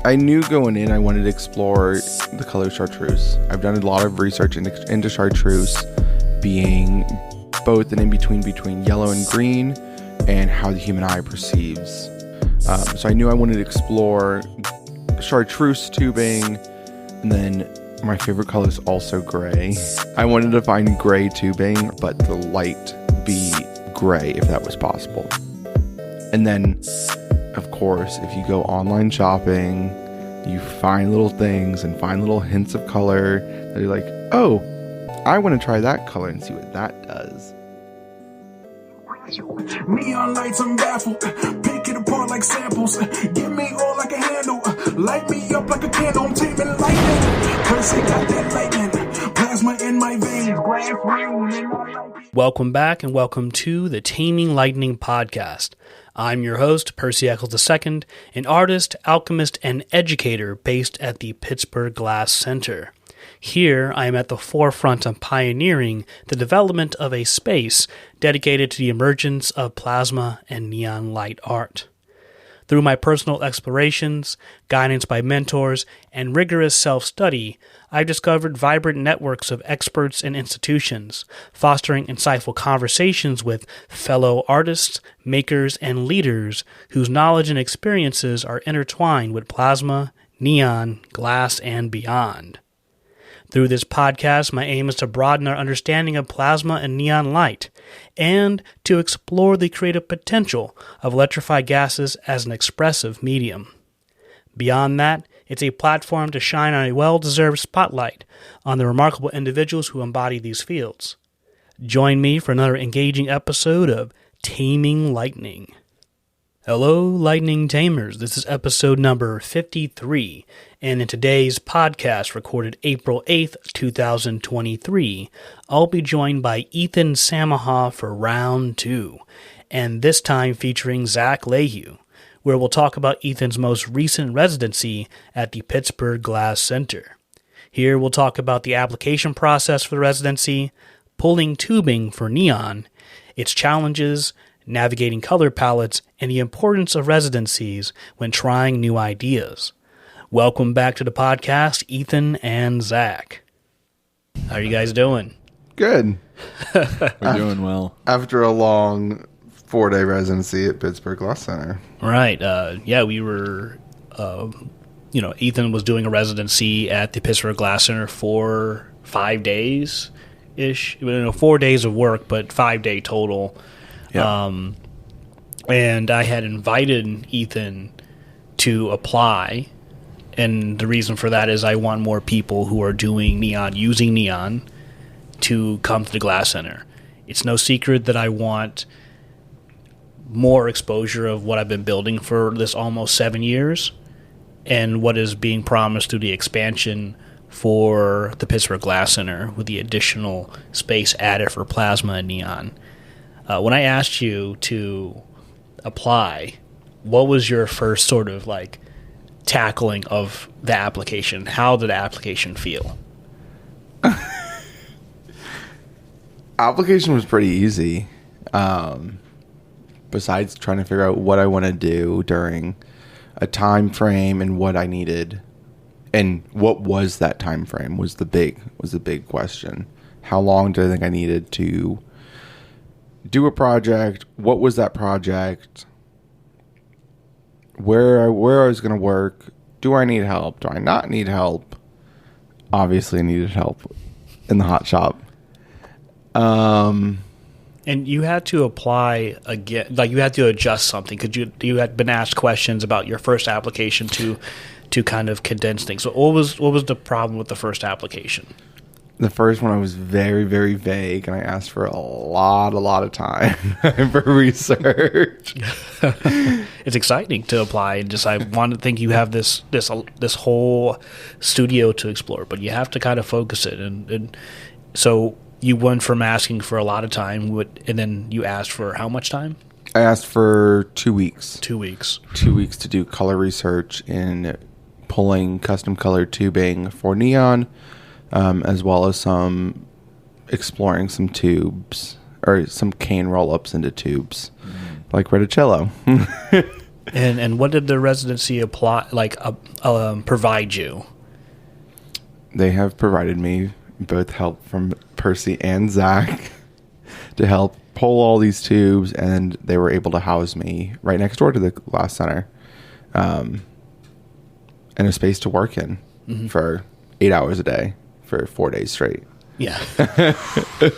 I knew going in I wanted to explore the color chartreuse. I've done a lot of research into chartreuse being both an in-between between yellow and green and how the human eye perceives. So I knew I wanted to explore chartreuse tubing, and then my favorite color is also gray. I wanted to find gray tubing, but the light be gray if that was possible. And then, of course, if you go online shopping, you find little things and find little hints of color that you're like, oh, I want to try that color and see what that does. Neon lights, I'm baffled. Pick it apart like samples. Give me all I can handle. Light me up like a candle. I'm taming lightning. Cause I got that lightning. Plasma in my veins. Glass rain. Welcome back and welcome to the Taming Lightning Podcast. I'm your host, Percy Eccles II, an artist, alchemist, and educator based at the Pittsburgh Glass Center. Here, I am at the forefront of pioneering the development of a space dedicated to the emergence of plasma and neon light art. Through my personal explorations, guidance by mentors, and rigorous self-study, I've discovered vibrant networks of experts and institutions, fostering insightful conversations with fellow artists, makers, and leaders whose knowledge and experiences are intertwined with plasma, neon, glass, and beyond. Through this podcast, my aim is to broaden our understanding of plasma and neon light, and to explore the creative potential of electrified gases as an expressive medium. Beyond that, it's a platform to shine on a well-deserved spotlight on the remarkable individuals who embody these fields. Join me for another engaging episode of Taming Lightning. Hello, Lightning Tamers. This is episode number 53, and in today's podcast, recorded April 8th, 2023, I'll be joined by Ethan Samaha for round 2, and this time featuring Zach Layhew, where we'll talk about Ethan's most recent residency at the Pittsburgh Glass Center. Here we'll talk about the application process for the residency, pulling tubing for neon, its challenges, navigating color palettes, and the importance of residencies when trying new ideas. Welcome back to the podcast, Ethan and Zach. How are you guys doing? Good. We're doing well. After a long 4-day residency at Pittsburgh Glass Center. Right. We were, Ethan was doing a residency at the Pittsburgh Glass Center for 5 days-ish. 4 days of work, but 5-day total. Yep. And I had invited Ethan to apply, and the reason for that is I want more people who are doing neon, using neon, to come to the Glass Center. It's no secret that I want more exposure of what I've been building for this almost 7 years, and what is being promised through the expansion for the Pittsburgh Glass Center with the additional space added for plasma and neon. When I asked you to apply, what was your first sort of tackling of the application? How did the application feel? Application was pretty easy. Besides trying to figure out what I want to do during a time frame and what I needed, and what was that time frame was the big question. How long did I think I needed to do a project? What was that project? Where I was going to work? Do I need help? Do I not need help? Obviously, I needed help in the hot shop. And you had to apply again, you had to adjust something because you had been asked questions about your first application to kind of condense things. So what was the problem with the first application? The first one I was very, very vague, and I asked for a lot of time for research. It's exciting to apply, and I want to think you have this whole studio to explore, but you have to kind of focus it. And so you went from asking for a lot of time, and then you asked for how much time? I asked for 2 weeks. 2 weeks. 2 weeks to do color research in pulling custom colored tubing for neon, as well as some exploring some tubes or some cane roll-ups into tubes, like Reticello. And what did the residency provide you? They have provided me both help from Percy and Zach to help pull all these tubes, and they were able to house me right next door to the Glass Center, and a space to work in for 8 hours a day for 4 days straight. Yeah.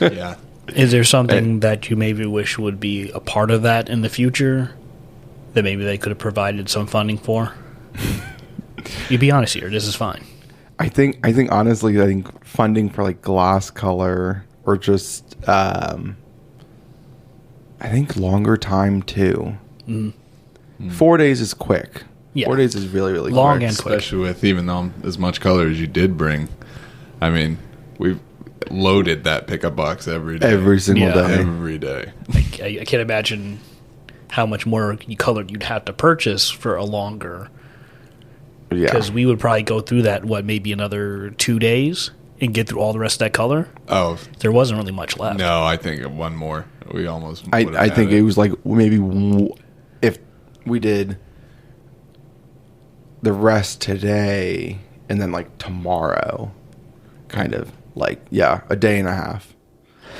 Yeah. Is there something that you maybe wish would be a part of that in the future that maybe they could have provided some funding for? You be honest here. This is fine. I think honestly, I think funding for like glass color or just, I think longer time too. 4 days is quick. Yeah. 4 days is really, really Long quick. and quick. Especially with even though as much color as you did bring. I mean, we've loaded that pickup box every day. Every single day. Every day. I can't imagine how much more color you'd have to purchase for a longer. Yeah. Because we would probably go through that, maybe another 2 days and get through all the rest of that color. Oh. There wasn't really much left. No, I think one more. We almost I think it was like maybe if we did the rest today and then like tomorrow, kind of like, yeah, a day and a half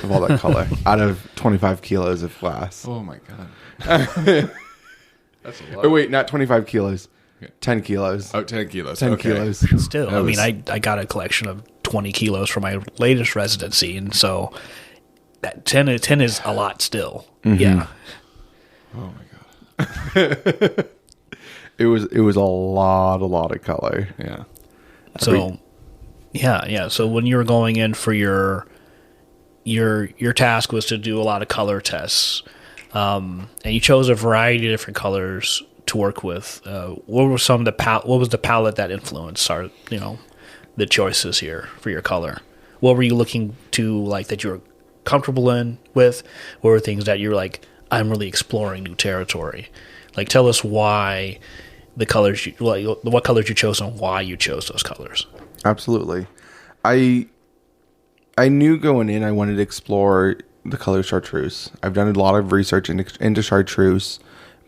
of all that color out of 25 kilos of glass. Oh, my God. That's a lot. Oh, wait, not 25 kilos. 10 kilos. Oh, 10 kilos. 10 okay. kilos. Still, I mean, I got a collection of 20 kilos for my latest residency, and so that 10 is a lot still. Yeah. Oh, my God. It was a lot of color. Yeah. So, yeah. So when you were going in for your task was to do a lot of color tests, and you chose a variety of different colors to work with. What were some of what was the palette that influenced the choices here for your color? What were you looking to that you were comfortable with? What were things that you're like, I'm really exploring new territory? Like, tell us why the colors what colors you chose and why you chose those colors. Absolutely. I knew going in I wanted to explore the color chartreuse. I've done a lot of research into chartreuse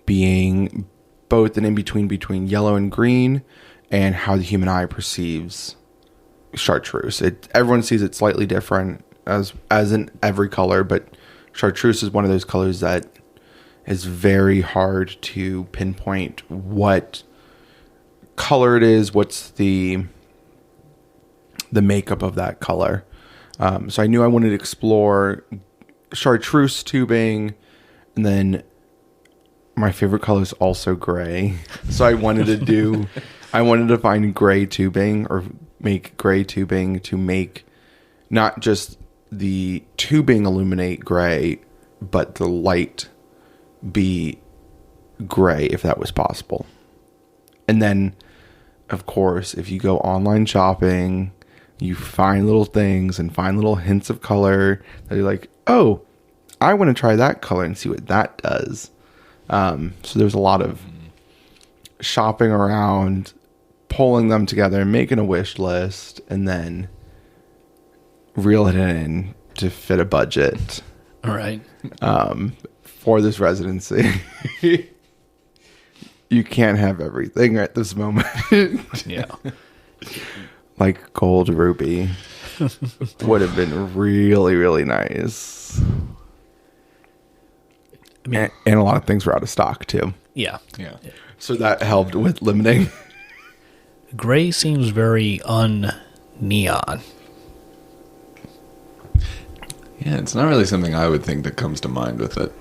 being both an in-between between yellow and green and how the human eye perceives chartreuse. Everyone sees it slightly different as in every color, but chartreuse is one of those colors that is very hard to pinpoint what color it is, what's the makeup of that color. So I knew I wanted to explore chartreuse tubing, and then my favorite color is also gray. So I wanted to find gray tubing or make gray tubing to make not just the tubing illuminate gray, but the light be gray if that was possible. And then, of course, if you go online shopping, you find little things and find little hints of color that you're like, oh, I want to try that color and see what that does. So there's a lot of shopping around, pulling them together, making a wish list, and then reel it in to fit a budget. All right. For this residency. You can't have everything at this moment. Yeah. Like gold ruby would have been really, really nice. I mean, And a lot of things were out of stock too. yeah. Yeah. So that helped with limiting. Gray seems very un-neon. Yeah, it's not really something I would think that comes to mind with it.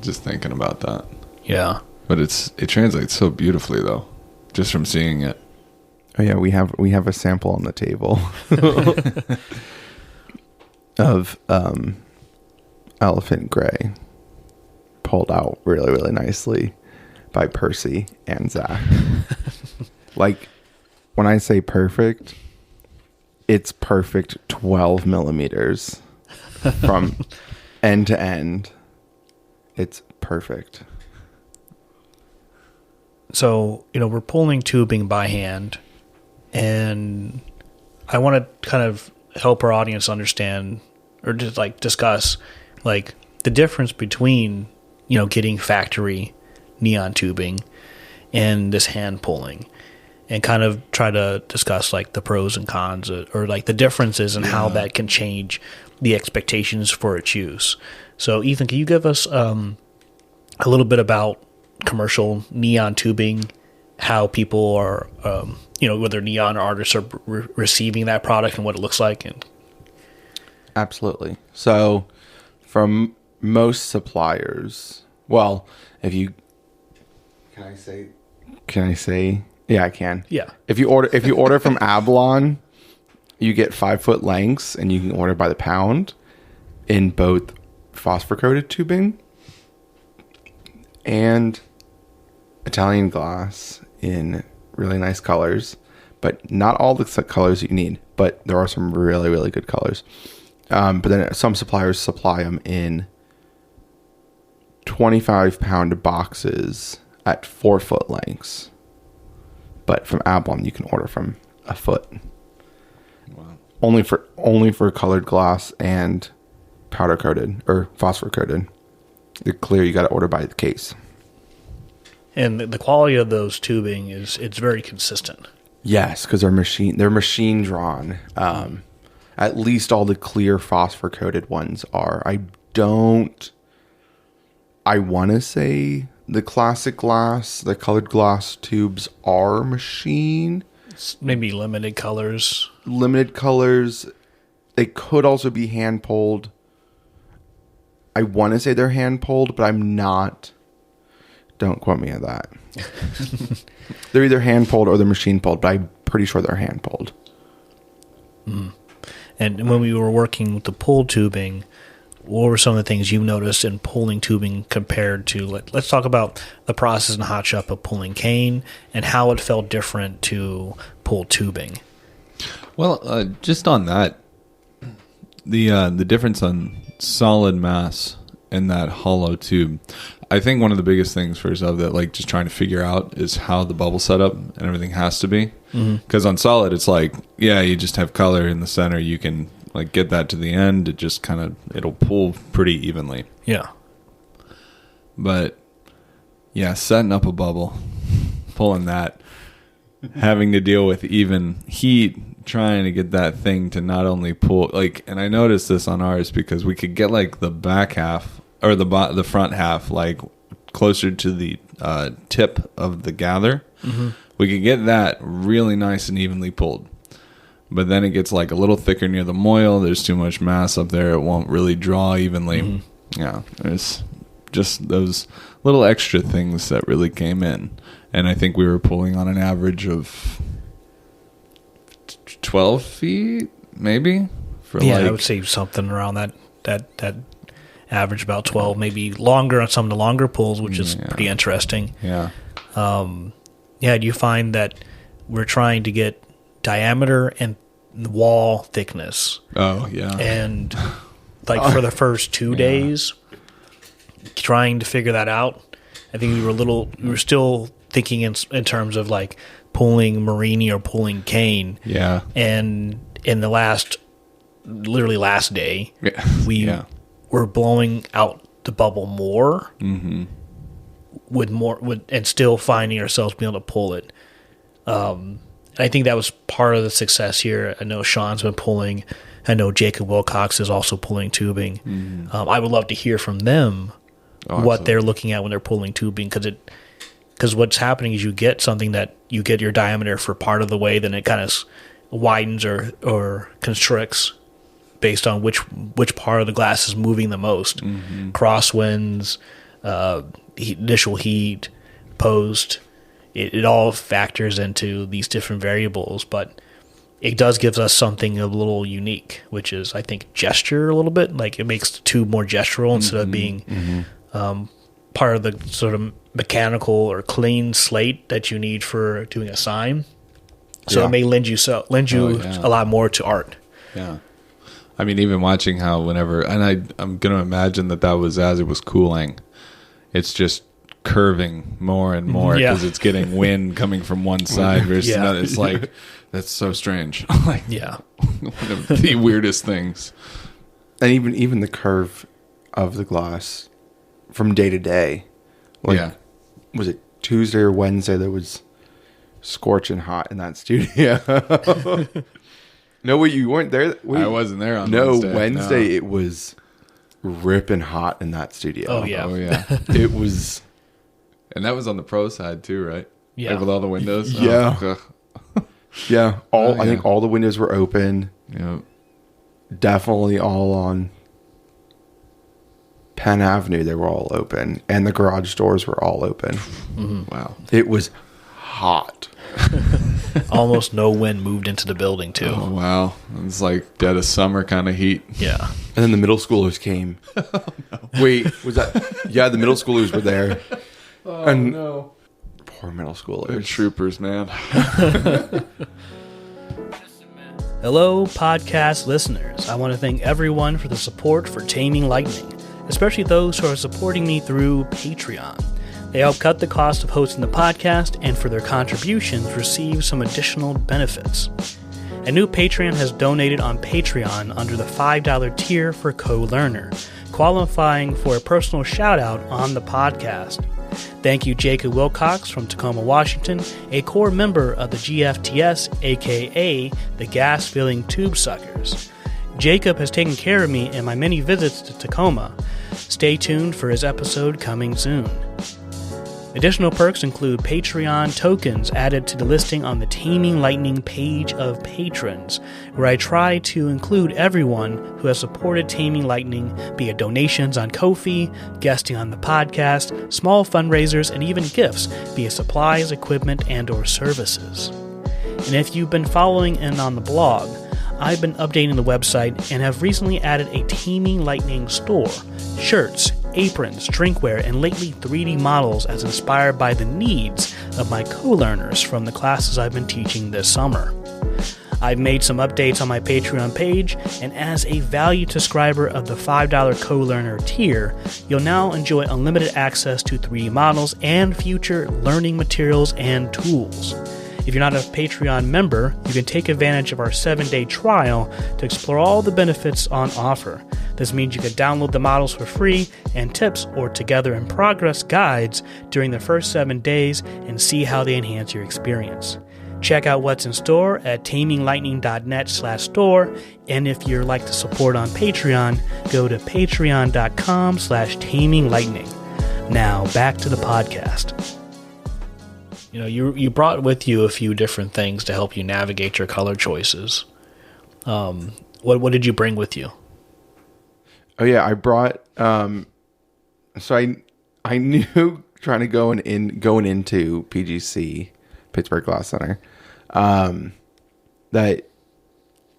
Just thinking about that. Yeah. But it translates so beautifully though, just from seeing it. Oh yeah, we have a sample on the table of elephant gray, pulled out really, really nicely by Percy and Zach. Like, when I say perfect, it's perfect 12 millimeters from end to end. It's perfect. So, we're pulling tubing by hand, and I want to kind of help our audience understand or just discuss the difference between, getting factory neon tubing in this hand pulling, and kind of try to discuss like the pros and cons, or like the differences and how that can change the expectations for its use. So Ethan, can you give us a little bit about commercial neon tubing, how people are, whether neon artists are receiving that product and what it looks like? And Absolutely. So from most suppliers, well, can I say? Yeah, I can. Yeah. If you order from Avalon, you get 5-foot lengths, and you can order by the pound in both phosphor coated tubing and Italian glass in really nice colors, but not all the colors that you need. But there are some really, really good colors. But then some suppliers supply them in 25-pound boxes at 4-foot lengths. But from Avalon, you can order from a foot. Wow. Only for colored glass and powder coated or phosphor coated. The clear, you got to order by the case. And the quality of those tubing it's very consistent. Yes, because they're machine drawn. At least all the clear phosphor coated ones are. I want to say the classic glass, the colored glass tubes are machine. Maybe limited colors. They could also be hand pulled. I want to say they're hand pulled, but I'm not. Don't quote me on that. They're either hand pulled or they're machine pulled, but I'm pretty sure they're hand pulled. Mm. And when we were working with the pull tubing, what were some of the things you noticed in pulling tubing compared to, let's talk about the process and hot shop of pulling cane and how it felt different to pull tubing? Well, just on that, the difference on solid mass and that hollow tube, I think one of the biggest things for yourself that like just trying to figure out is how the bubble setup and everything has to be. Because on solid, it's like, yeah, you just have color in the center. You can like get that to the end. It just kind of, it'll pull pretty evenly. Yeah. But yeah, setting up a bubble, pulling that, having to deal with even heat, trying to get that thing to not only pull, like, and I noticed this on ours because we could get like the back half or the front half, like closer to the tip of the gather. We could get that really nice and evenly pulled. But then it gets like a little thicker near the moil. There's too much mass up there. It won't really draw evenly. Yeah, there's just those little extra things that really came in. And I think we were pulling on an average of 12 feet, maybe? I would say something around that average, about 12, maybe longer on some of the longer pulls, which is pretty interesting. Yeah. Do you find that we're trying to get diameter and wall thickness? Oh, yeah. And like for the first 2 days, trying to figure that out, I think we were still thinking in terms of like pulling Marini or pulling cane. Yeah. And in the last day, we were blowing out the bubble more. And still finding ourselves being able to pull it. I think that was part of the success here. I know Sean's been pulling. I know Jacob Wilcox is also pulling tubing. I would love to hear from them what they're looking at when they're pulling tubing, because what's happening is you get something that you get your diameter for part of the way, then it kind of widens or constricts based on which part of the glass is moving the most. Crosswinds, initial heat, post, it all factors into these different variables, but it does give us something a little unique, which is, I think, gesture a little bit. Like it makes the tube more gestural instead of being part of the sort of mechanical or clean slate that you need for doing a sign. So it may lend you a lot more to art. Yeah. I mean, even watching how whenever, and I'm going to imagine that was as it was cooling, it's just curving more and more because it's getting wind coming from one side versus another. It's like, that's so strange. Like, one of the weirdest things. And even the curve of the glass from day to day. Like, was it Tuesday or Wednesday that was scorching hot in that studio. No, wait, you weren't there? Wait. I wasn't there on Wednesday. Wednesday. It was ripping hot in that studio. Oh, yeah. Oh, yeah. It was. And that was on the pro side, too, right? Yeah. Like with all the windows? Yeah. Oh, Yeah. Oh, I think yeah. all the windows were open. yeah. Definitely all on Penn Avenue. They were all open. And the garage doors were all open. Wow. It was hot. Almost no wind moved into the building, too. Oh, wow. It's like dead of summer kind of heat. Yeah. And then the middle schoolers came. Wait, was that? Yeah, the middle schoolers were there. And no. poor middle They're schoolers. troopers, man. Hello, podcast listeners. I want to thank everyone for the support for Taming Lightning, especially those who are supporting me through Patreon. They help cut the cost of hosting the podcast and for their contributions receive some additional benefits. A new Patreon has donated on Patreon under the $5 tier for co-learner, qualifying for a personal shout-out on the podcast. Thank you, Jacob Wilcox from Tacoma, Washington, a core member of the GFTS, aka the Gas Filling Tube Suckers. Jacob has taken care of me in my many visits to Tacoma. Stay tuned for his episode coming soon. Additional perks include Patreon tokens added to the listing on the Taming Lightning page of patrons, where I try to include everyone who has supported Taming Lightning via donations on Ko-fi, guesting on the podcast, small fundraisers, and even gifts via supplies, equipment, and or services. And if you've been following in on the blog, I've been updating the website and have recently added a Taming Lightning store, shirts, aprons, drinkware, and lately 3D models as inspired by the needs of my co-learners from the classes I've been teaching this summer. I've made some updates on my Patreon page, and as a valued subscriber of the $5 co-learner tier, you'll now enjoy unlimited access to 3D models and future learning materials and tools. If you're not a Patreon member, you can take advantage of our 7-day trial to explore all the benefits on offer. This means you can download the models for free and tips or together in progress guides during the first 7 days and see how they enhance your experience. Check out what's in store at taminglightning.net/store, and if you'd like to support on Patreon, go to patreon.com/taminglightning. Now back to the podcast. You know, you brought with you a few different things to help you navigate your color choices. What did you bring with you? Oh yeah, I brought. So I knew trying to going into PGC, Pittsburgh Glass Center, that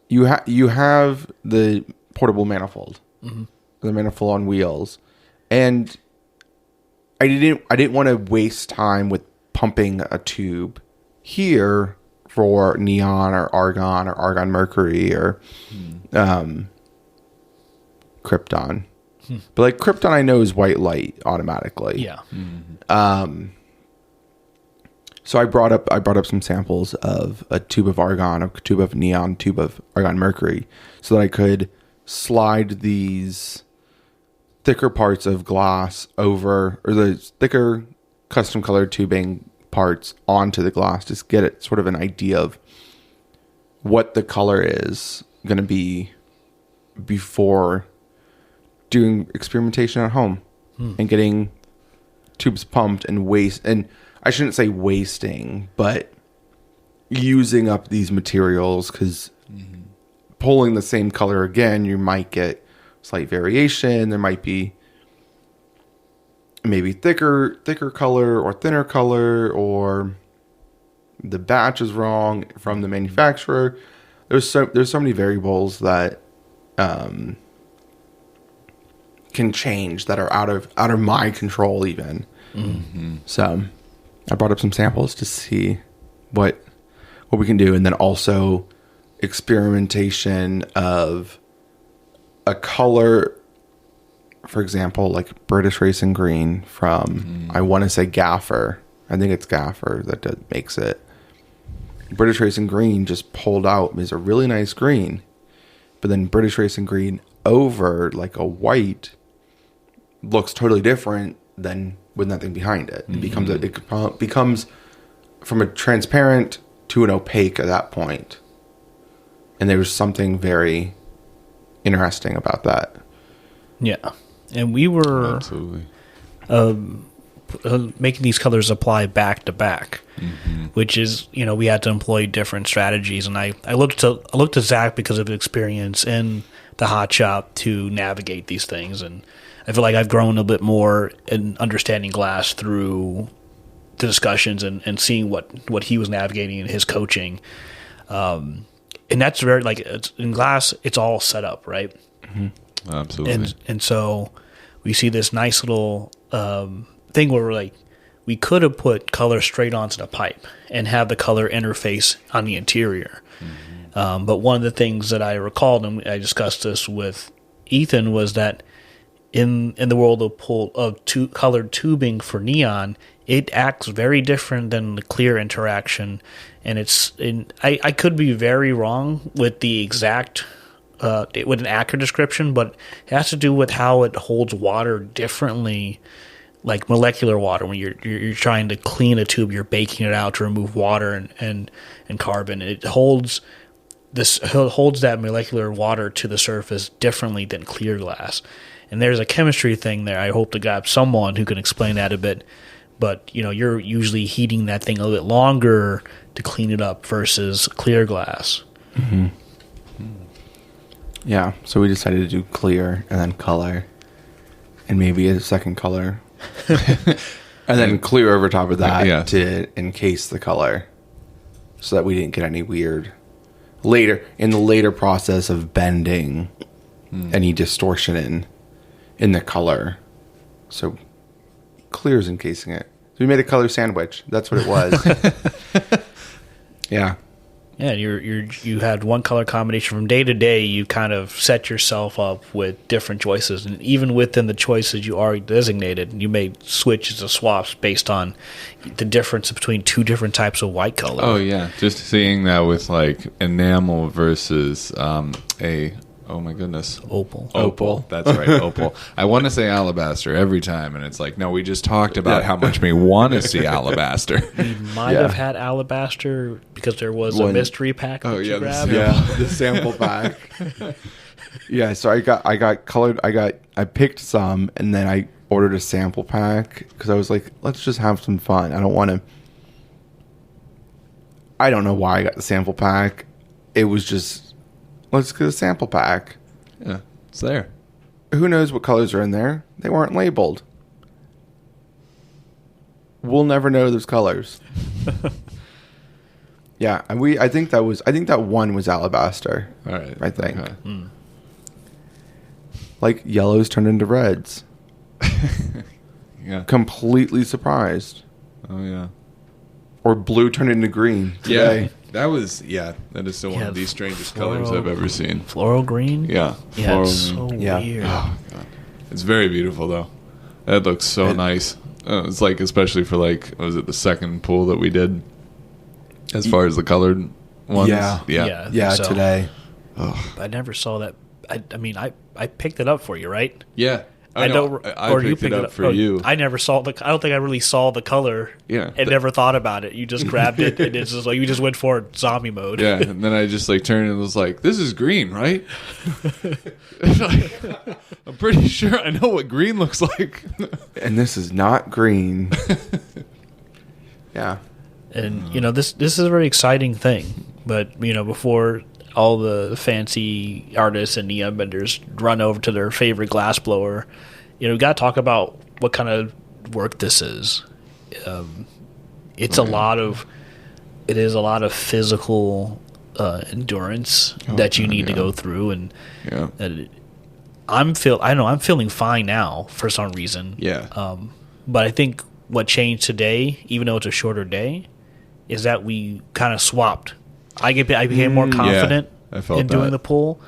you have the portable manifold, the manifold on wheels, and I didn't want to waste time with pumping a tube here for neon or argon mercury or krypton. But like krypton I know is white light automatically. Yeah. So I brought up some samples of a tube of argon, a tube of neon, tube of argon mercury, so that I could slide these thicker parts of glass over, or the thicker custom colored tubing parts onto the glass, just get it sort of an idea of what the color is going to be before doing experimentation at home and getting tubes pumped and I shouldn't say wasting, but using up these materials, because pulling the same color again, you might get slight variation. There might be maybe thicker color or thinner color, or the batch is wrong from the manufacturer. There's so many variables that can change, that are out of my control even. So I brought up some samples to see what we can do, and then also experimentation of a color. For example, like British Racing Green from, I want to say Gaffer. I think it's Gaffer that makes it. British Racing Green just pulled out is a really nice green. But then British Racing Green over like a white looks totally different than with nothing behind it. It becomes from a transparent to an opaque at that point. And there was something very interesting about that. Yeah. And we were Absolutely. Making these colors apply back to back, which is, we had to employ different strategies. And I looked to Zach because of his experience in the hot shop to navigate these things. And I feel like I've grown a bit more in understanding glass through the discussions and seeing what he was navigating in his coaching. And that's very, in glass, it's all set up, right? Mm-hmm. Absolutely. And so we see this nice little thing where we could have put color straight onto the pipe and have the color interface on the interior. Mm-hmm. But one of the things that I recalled, and I discussed this with Ethan, was that in the world of colored tubing for neon, it acts very different than the clear interaction. And I could be very wrong with the exact with an accurate description, but it has to do with how it holds water differently, like molecular water. When you're trying to clean a tube, you're baking it out to remove water and carbon. It holds that molecular water to the surface differently than clear glass. And there's a chemistry thing there. I hope to grab someone who can explain that a bit. But you're usually heating that thing a little bit longer to clean it up versus clear glass. Mm-hmm. Yeah, so we decided to do clear and then color, and maybe a second color, and then clear over top of that to encase the color, so that we didn't get any weird later process of bending any distortion in the color. So clear's encasing it. So we made a color sandwich. That's what it was. Yeah. Yeah, you had one color combination from day to day. You kind of set yourself up with different choices, and even within the choices you already designated, you made switches or swaps based on the difference between two different types of white color. Oh yeah, just seeing that with enamel versus oh my goodness, opal. That's right, opal. I want to say alabaster every time, and it's no, we just talked about how much we want to see alabaster. We might have had alabaster because there was a mystery pack that you grabbed. The sample pack. Yeah, so I got colored. I picked some, and then I ordered a sample pack because I was like, let's just have some fun. I don't know why I got the sample pack. It was just, let's get a sample pack. Yeah, it's there. Who knows what colors are in there? They weren't labeled. We'll never know those colors. Yeah, and I think that one was alabaster. All right. I think. Okay. Like yellows turned into reds. Yeah. Completely surprised. Oh yeah. Or blue turned into green today. Yeah. That is still one of the strangest colors I've ever seen. Floral green? Yeah. Yeah, it's so weird. Oh, God. It's very beautiful, though. That looks so nice. It's especially for was it the second pool that we did? As far as the colored ones? Yeah, so. Today. I never saw that. I picked it up for you, right? Yeah. I picked it up for you. I never saw I don't think I really saw the color. Yeah. And never thought about it. You just grabbed it, and it's just you just went for zombie mode. Yeah, and then I just turned and was like, "This is green, right?" I'm pretty sure I know what green looks like. And this is not green. Yeah. And this is a very exciting thing, but before all the fancy artists and neon benders run over to their favorite glass blower, we got to talk about what kind of work this is. It is a lot of physical endurance that you need to go through, and I'm feeling fine now for some reason. Yeah. But I think what changed today, even though it's a shorter day, is that we kind of swapped. I became more confident in doing the pull,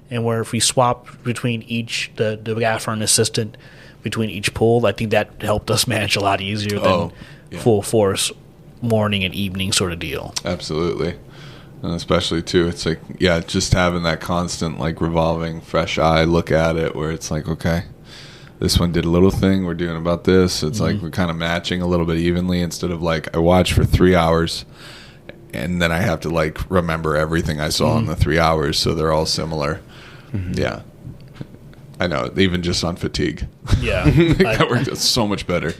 and where if we swap between the gaffer and assistant between each pull, I think that helped us manage a lot easier than full force morning and evening sort of deal. Absolutely. And especially too, it's just having that constant revolving fresh eye look at it where it's okay, this one did a little thing, we're doing about this. It's like we're kind of matching a little bit evenly instead of like I watch for 3 hours and then I have to like remember everything I saw in the 3 hours, so they're all similar. Yeah. I know, even just on fatigue. Yeah. That worked out so much better.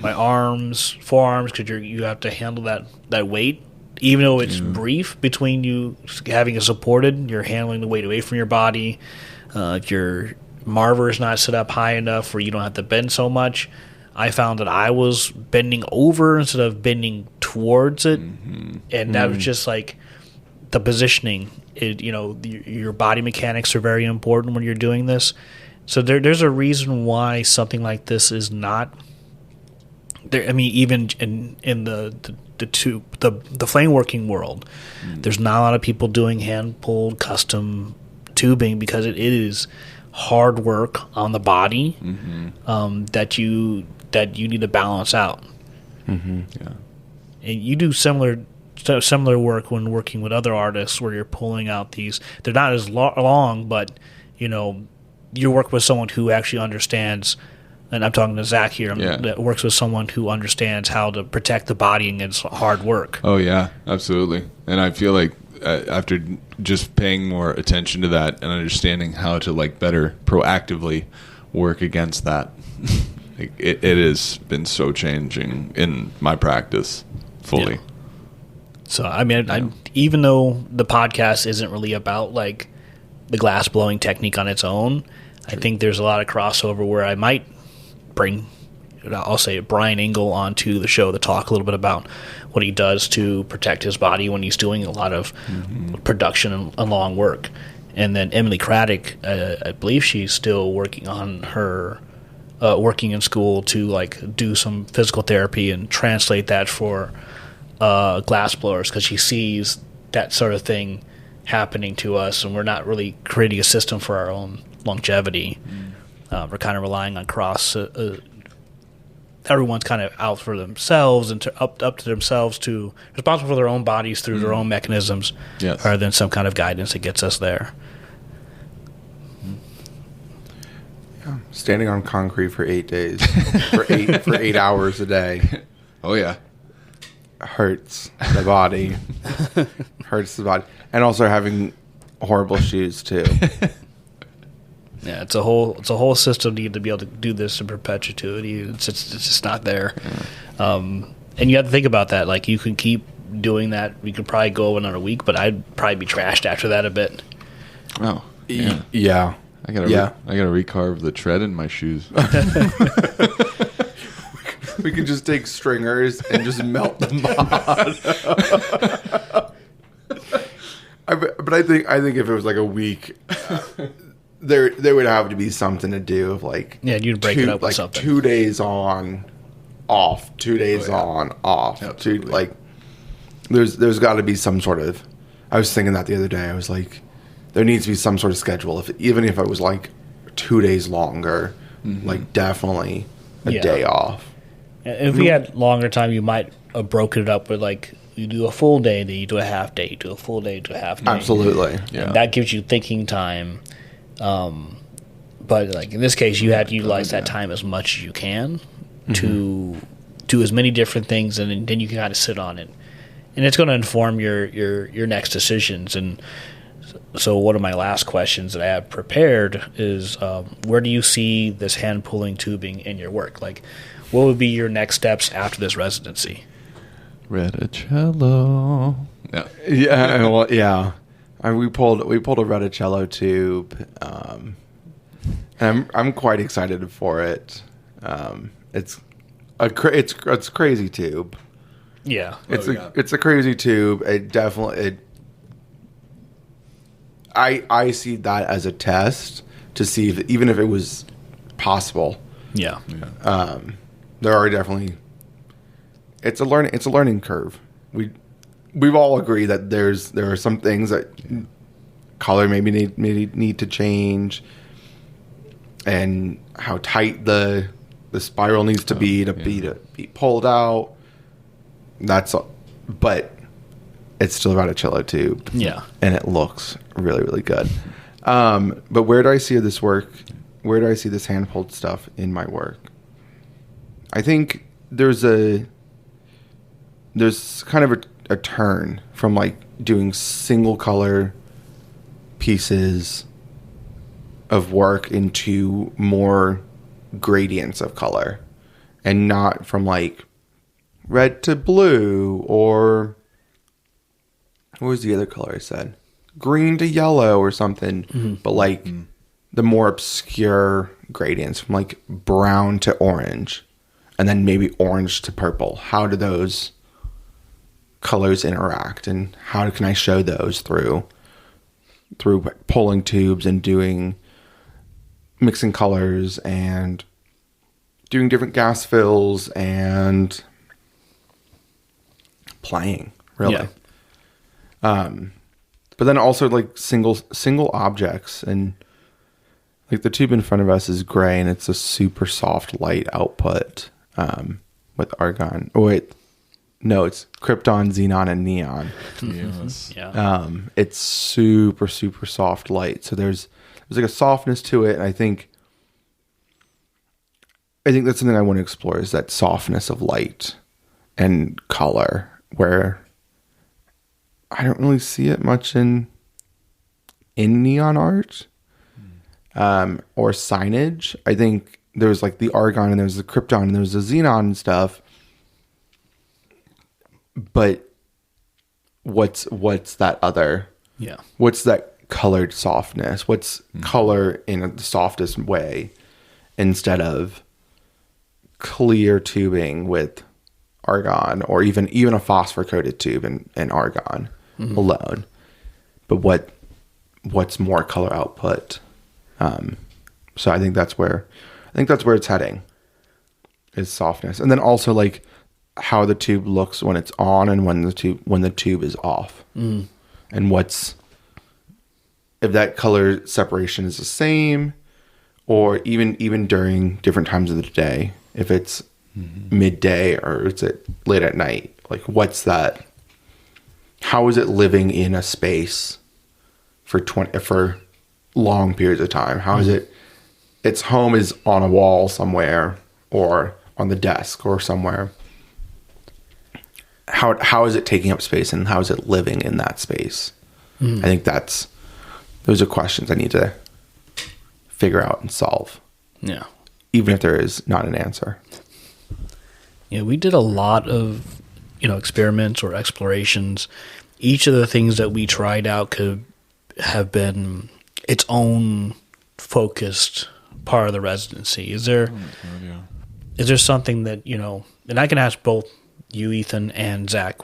My arms, forearms, because you have to handle that weight. Even though it's brief between you having it supported, you're handling the weight away from your body. Your marver is not set up high enough where you don't have to bend so much. I found that I was bending over instead of bending towards it. And that was just like the positioning. Your body mechanics are very important when you're doing this. So there's a reason why something like this is not there. I mean, even in the flame working world, there's not a lot of people doing hand pulled custom tubing because it is hard work on the body that you need to balance out. Yeah, and you do similar work when working with other artists where you're pulling out these. They're not as long, but you work with someone who actually understands. And I'm talking to Zach here. That works with someone who understands how to protect the body against hard work. Oh yeah, absolutely. And I feel like after just paying more attention to that and understanding how to like better proactively work against that, it has been so changing in my practice fully. Yeah. So I mean, even though the podcast isn't really about like the glass blowing technique on its own, I think there's a lot of crossover where I might bring, I'll say, Brian Engel onto the show to talk a little bit about what he does to protect his body when he's doing a lot of production and long work. And then Emily Craddock, I believe she's still working on her, working in school to like do some physical therapy and translate that for glass blowers, because she sees that sort of thing happening to us, and we're not really creating a system for our own longevity. We're kind of relying on everyone's kind of out for themselves and up to themselves, to responsible for their own bodies through their own mechanisms, rather than some kind of guidance that gets us there. Yeah. Standing on concrete for 8 days, for 8 hours a day. Oh yeah, hurts the body. Hurts the body, and also having horrible shoes too. Yeah, it's a whole system to be able to do this in perpetuity. It's just not there. And you have to think about that. Like, you could keep doing that. We could probably go another week, but I'd probably be trashed after that a bit. Oh, yeah. I gotta recarve the tread in my shoes. We could just take stringers and just melt them on. But I think if it was like a week, there would have to be something to do of like, you'd break it up with something. 2 days on, off, 2 days on, off. There's got to be some sort of. I was thinking that the other day. I was like, there needs to be some sort of schedule. Even if it was like 2 days longer, like definitely a day off. If we had longer time, you might have broken it up with like, you do a full day, then you do a half day, you do a full day, you do a half day. Absolutely. Yeah. That gives you thinking time. But like in this case, you have to utilize that time as much as you can to do as many different things, and then you can kind of sit on it. And it's going to inform your next decisions. And so one of my last questions that I have prepared is, where do you see this hand-pulling tubing in your work? Like, what would be your next steps after this residency? Reticello. Yeah. Yeah. Well, yeah. We pulled a reticello tube, and I'm quite excited for it. It's a crazy tube. Yeah. It's a crazy tube. It definitely I see that as a test to see if, even if it was possible. Yeah. There are definitely. It's a learning curve. We've all agreed that there are some things that color maybe need to change, and how tight the spiral needs to be be pulled out. That's all, but it's still about a cello tube. Yeah, and it looks really, really good. But where do I see this work where do I see this hand pulled stuff in my work? I think there's kind of a turn from like doing single color pieces of work into more gradients of color, and not from like red to blue, or what was the other color I said? Green to yellow or something, but like the more obscure gradients from like brown to orange, and then maybe orange to purple. How do those colors interact, and how can I show those through pulling tubes and mixing colors and doing different gas fills and playing, really. But then also like single objects, and like the tube in front of us is gray and it's a super soft light output with argon. Oh wait, no, it's krypton, xenon, and neon. Yes. Yeah. It's super soft light. So there's like a softness to it, and I think that's something I want to explore, is that softness of light and color, where I don't really see it much in neon art or signage. I think there's like the argon and there's the krypton and there's the xenon and stuff. But what's that other? Yeah. What's that colored softness? What's color in the softest way, instead of clear tubing with argon, or even a phosphor coated tube and argon alone? But what's more color output? So I think that's where it's heading, is softness. And then also like how the tube looks when it's on and when the tube is off. And if that color separation is the same, or even during different times of the day, if it's midday or it's late at night, like what's that? How is it living in a space for long periods of time? How is it? Its home is on a wall somewhere, or on the desk or somewhere. How is it taking up space, and how is it living in that space? I think those are questions I need to figure out and solve. Yeah. Even if there is not an answer. Yeah, we did a lot of, experiments or explorations. Each of the things that we tried out could have been its own focused part of the residency. Is there something that, and I can ask both you, Ethan, and Zach,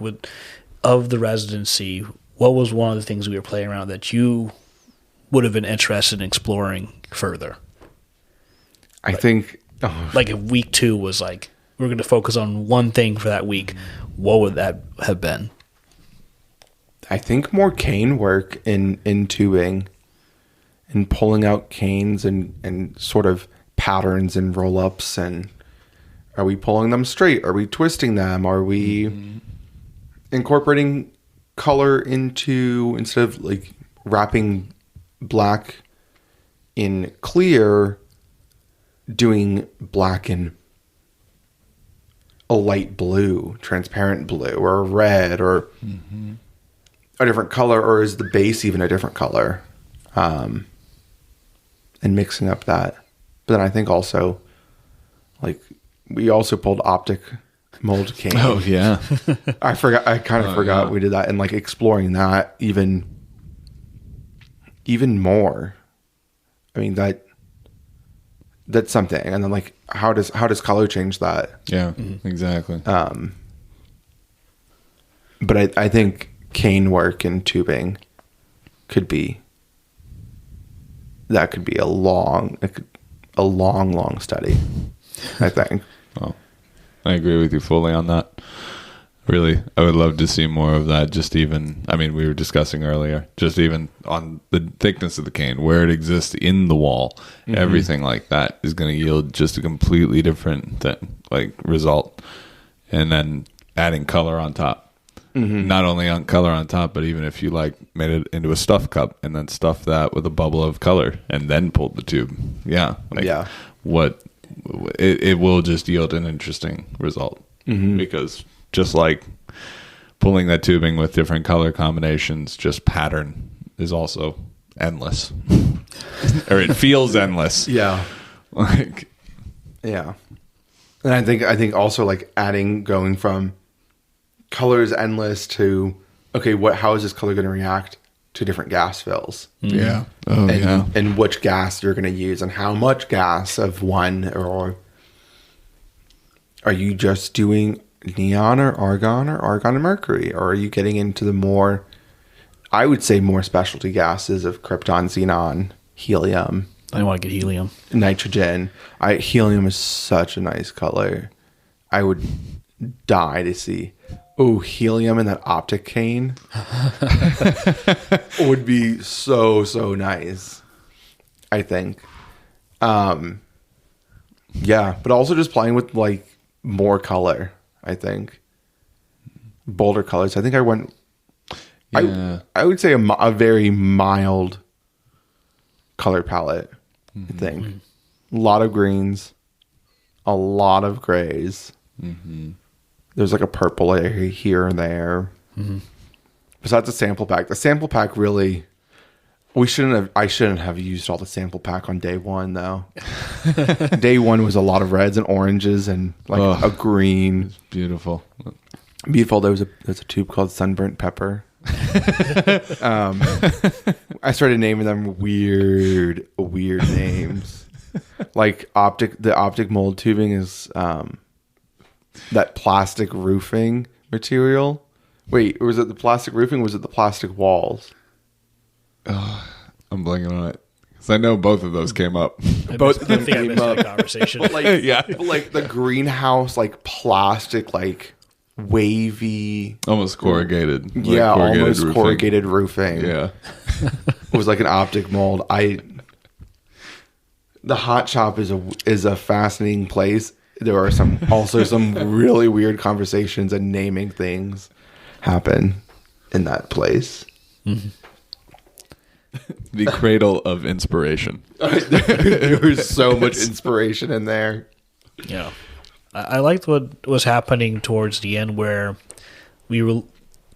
of the residency, what was one of the things we were playing around that you would have been interested in exploring further? I think... Like if week 2 was like, we're going to focus on one thing for that week, what would that have been? I think more cane work in tubing, and pulling out canes and sort of patterns and roll-ups, and are we pulling them straight? Are we twisting them? Are we incorporating color into, instead of like wrapping black in clear, doing black in a light blue, transparent blue, or a red, or a different color, or is the base even a different color? And mixing up that. But then I think also, like, we also pulled optic mold cane. Oh yeah. I forgot we did that, and like exploring that even more. I mean, that's something. And then like how does color change that? Yeah, exactly. But I think cane work and tubing could be a long study, I think. Well, I agree with you fully on that. Really, I would love to see more of that. Just even, I mean, we were discussing earlier, just even on the thickness of the cane, where it exists in the wall, everything like that is going to yield just a completely different result. And then adding color on top. Not only on color on top, but even if you like made it into a stuff cup and then stuffed that with a bubble of color and then pulled the tube. Yeah. What it will just yield an interesting result. Because just like pulling that tubing with different color combinations, just pattern is also endless. Or it feels endless. Yeah. Like, yeah. And I think also like going from color is endless to, okay, how is this color going to react to different gas fills? Yeah. Oh, yeah. And which gas you're going to use and how much gas of one, or are you just doing neon or argon and mercury? Or are you getting into the more, I would say, more specialty gases of krypton, xenon, helium? I don't want to get helium. Nitrogen. Helium is such a nice color. I would die to see. Oh, helium in that optic cane would be so nice, I think. Yeah, but also just playing with like more color, I think. Bolder colors. I think I went... Yeah. I would say a very mild color palette. I think a lot of greens, a lot of grays. There's like a purple area here and there. Besides the sample pack really, I shouldn't have used all the sample pack on day one though. Day one was a lot of reds and oranges and like a green. It's beautiful. There's a tube called Sunburnt Pepper. I started naming them weird names. Like the optic mold tubing is that plastic roofing material. Wait, was it the plastic roofing? Or was it the plastic walls? I'm blanking on it because I know both of those came up. Both of them I think I came missed up. that conversation. But like, but like the greenhouse, like plastic, like wavy, Almost corrugated. Like almost roofing. corrugated roofing. Yeah. It was like an optic mold. The hot shop is a fascinating place. There are some really weird conversations and naming things happen in that place. The cradle of inspiration. There was so much inspiration in there. Yeah. I liked what was happening towards the end where we were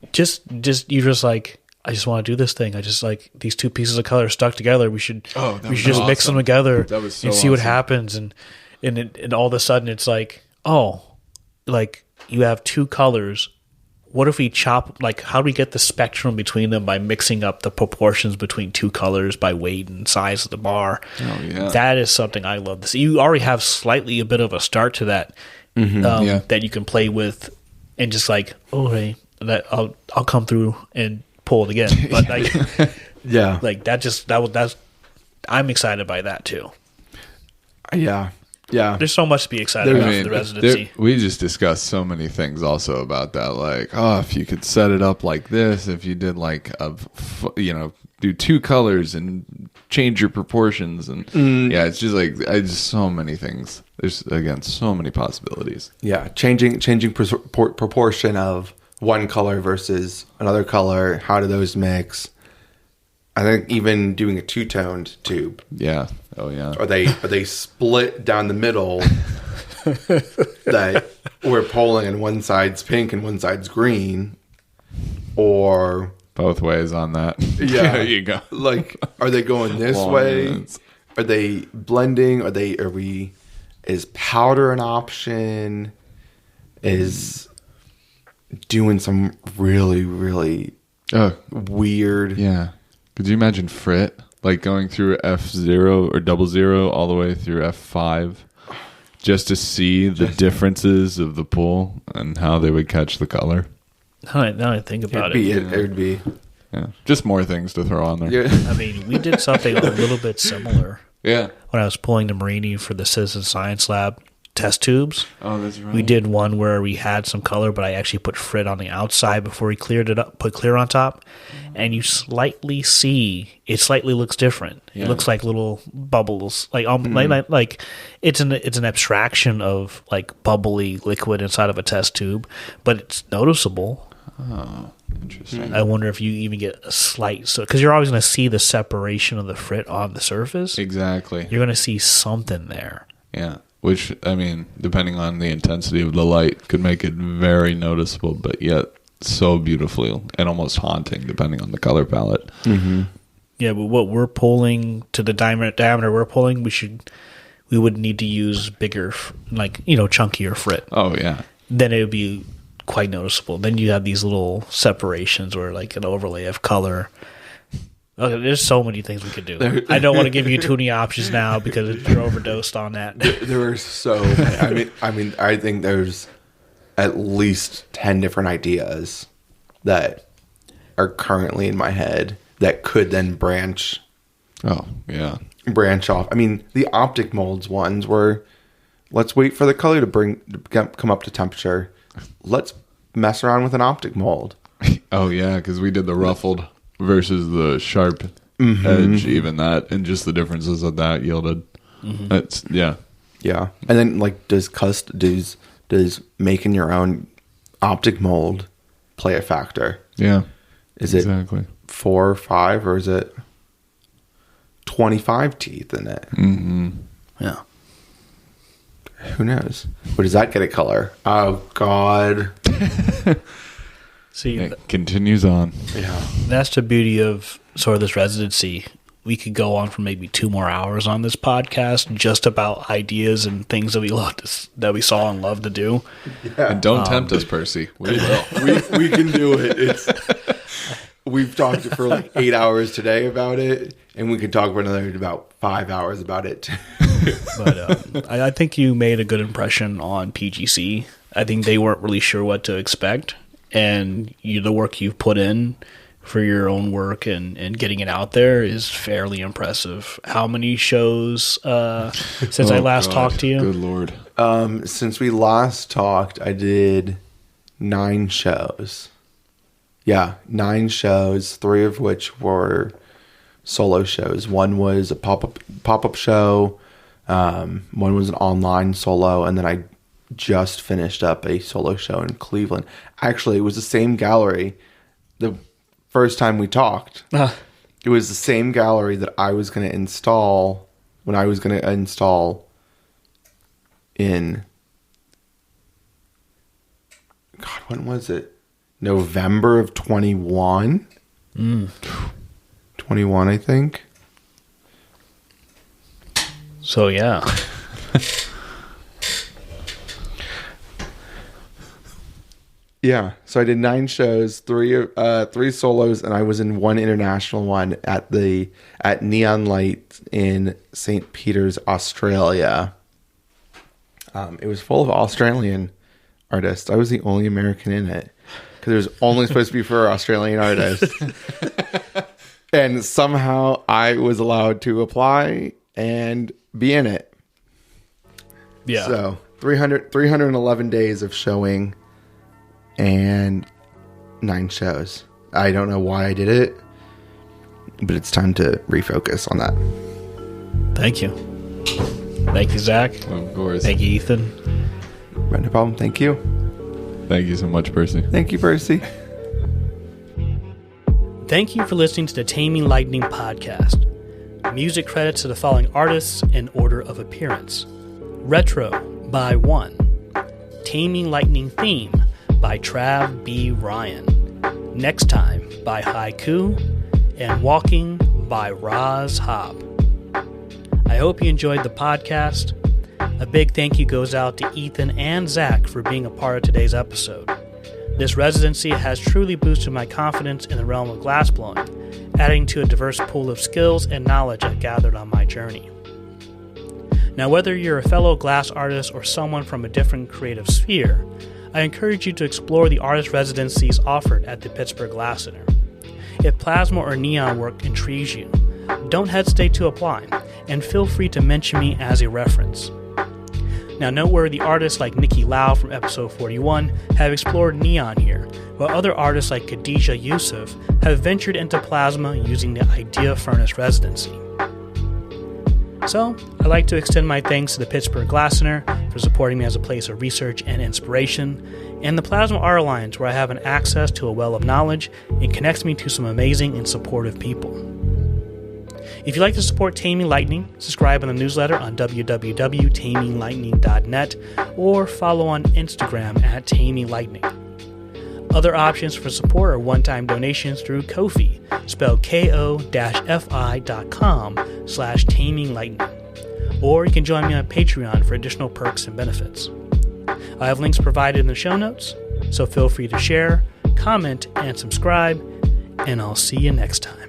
you're just like, I just want to do this thing. I just like these two pieces of color stuck together. We should just mix them together and see what happens. And all of a sudden it's like, oh, like you have two colors. What if we chop, like, how do we get the spectrum between them by mixing up the proportions between two colors by weight and size of the bar? Oh, yeah. That is something I love to see. You already have slightly a bit of a start to that that you can play with and just like, okay, that I'll come through and pull it again. But like, Yeah. like that's I'm excited by that too. Yeah. There's so much to be excited about for the residency. We just discussed so many things also about that. Like, if you could set it up like this, if you did like do two colors and change your proportions, and it's just like so many things. There's again so many possibilities. Yeah, changing proportion of one color versus another color. How do those mix? I think even doing a two-toned tube. Yeah. Oh yeah. Are they split down the middle? That we're pulling and one side's pink and one side's green, or both ways on that. Yeah, there you go. Like, are they going this way? Minutes. Are they blending? Is powder an option? Is doing some really, really weird. Yeah. Could you imagine frit? Like going through F0 or 00 all the way through F5 just to see the differences of the pool and how they would catch the color? Now I think about it. It would be. Yeah. Just more things to throw on there. Yeah. I mean, we did something a little bit similar. Yeah. When I was pulling the Marini for the Citizen Science Lab test tubes. Oh, that's right. We did one where we had some color, but I actually put frit on the outside before we cleared it up, put clear on top. And you slightly see, it slightly looks different. Yeah. It looks like little bubbles. Like it's an abstraction of like bubbly liquid inside of a test tube, but it's noticeable. Oh, interesting. I wonder if you even get a slight, so because you're always going to see the separation of the frit on the surface. Exactly. You're going to see something there. Yeah. Which, I mean, depending on the intensity of the light, could make it very noticeable, but yet so beautiful and almost haunting, depending on the color palette. Mm-hmm. Yeah, but what we're pulling to the diameter we're pulling, we would need to use bigger, chunkier frit. Oh, yeah. Then it would be quite noticeable. Then you have these little separations or like an overlay of color. Okay, there's so many things we could do. I don't want to give you too many options now because you're overdosed on that. There are so many. I think there's at least 10 different ideas that are currently in my head that could then branch Oh, yeah. off. I mean, the optic molds ones were, let's wait for the color to come up to temperature. Let's mess around with an optic mold. Oh, yeah, because we did the ruffled versus the sharp edge, even that, and just the differences that yielded. Mm-hmm. That's, yeah. Yeah. And then, like, does making your own optic mold play a factor? Yeah. Is it 4 or 5, or is it 25 teeth in it? Mm-hmm. Yeah. Who knows? What does that get a color? Oh, God. See, it continues on. Yeah. that's the beauty of sort of this residency. We could go on for maybe 2 more hours on this podcast just about ideas and things that we saw and love to do. Yeah. And don't tempt us, Percy. We will. we can do it. We've talked for like 8 hours today about it, and we could talk for another about 5 hours about it. But I think you made a good impression on PGC. I think they weren't really sure what to expect, and the work you've put in for your own work and getting it out there is fairly impressive. How many shows since I last talked to you? Good Lord. Since we last talked, I did 9 shows. Yeah, 9 shows, 3 of which were solo shows. One was a pop-up show. One was an online solo, and then I just finished up a solo show in Cleveland. Actually, it was the same gallery. The first time we talked, it was the same gallery that I was going to install when I was going to install in, God, when was it? November of 21? 21, I think. So, yeah. Yeah, so I did 9 shows, 3 solos, and I was in one international one at Neon Light in St. Peter's, Australia. It was full of Australian artists. I was the only American in it because it was only supposed to be for Australian artists. And somehow I was allowed to apply and be in it. Yeah. So 311 days of showing and 9 shows. I don't know why I did it, but it's time to refocus on that. Thank you. Thank you, Zach. Of course. Thank you, Ethan. No problem. Thank you. Thank you so much, Percy. Thank you, Percy. Thank you for listening to the Taming Lightning podcast. Music credits to the following artists in order of appearance. Retro by 1. Taming Lightning Theme by Trav B. Ryan. Next Time by Haiku. And Walking by Roz Hop. I hope you enjoyed the podcast. A big thank you goes out to Ethan and Zach for being a part of today's episode. This residency has truly boosted my confidence in the realm of glassblowing, adding to a diverse pool of skills and knowledge I gathered on my journey. Now, whether you're a fellow glass artist or someone from a different creative sphere, I encourage you to explore the artist residencies offered at the Pittsburgh Glass Center. If plasma or neon work intrigues you, don't hesitate to apply, and feel free to mention me as a reference. Now, noteworthy artists like Nikki Lau from episode 41 have explored neon here, while other artists like Khadija Yusuf have ventured into plasma using the Idea Furnace residency. So, I'd like to extend my thanks to the Pittsburgh Glass Center for supporting me as a place of research and inspiration, and the Plasma Art Alliance, where I have an access to a well of knowledge and connects me to some amazing and supportive people. If you'd like to support Taming Lightning, subscribe on the newsletter on www.taminglightning.net or follow on Instagram at Taming Lightning. Other options for support are one-time donations through Ko-fi, spelled ko-fi.com/taminglightning. Or you can join me on Patreon for additional perks and benefits. I have links provided in the show notes, so feel free to share, comment, and subscribe, and I'll see you next time.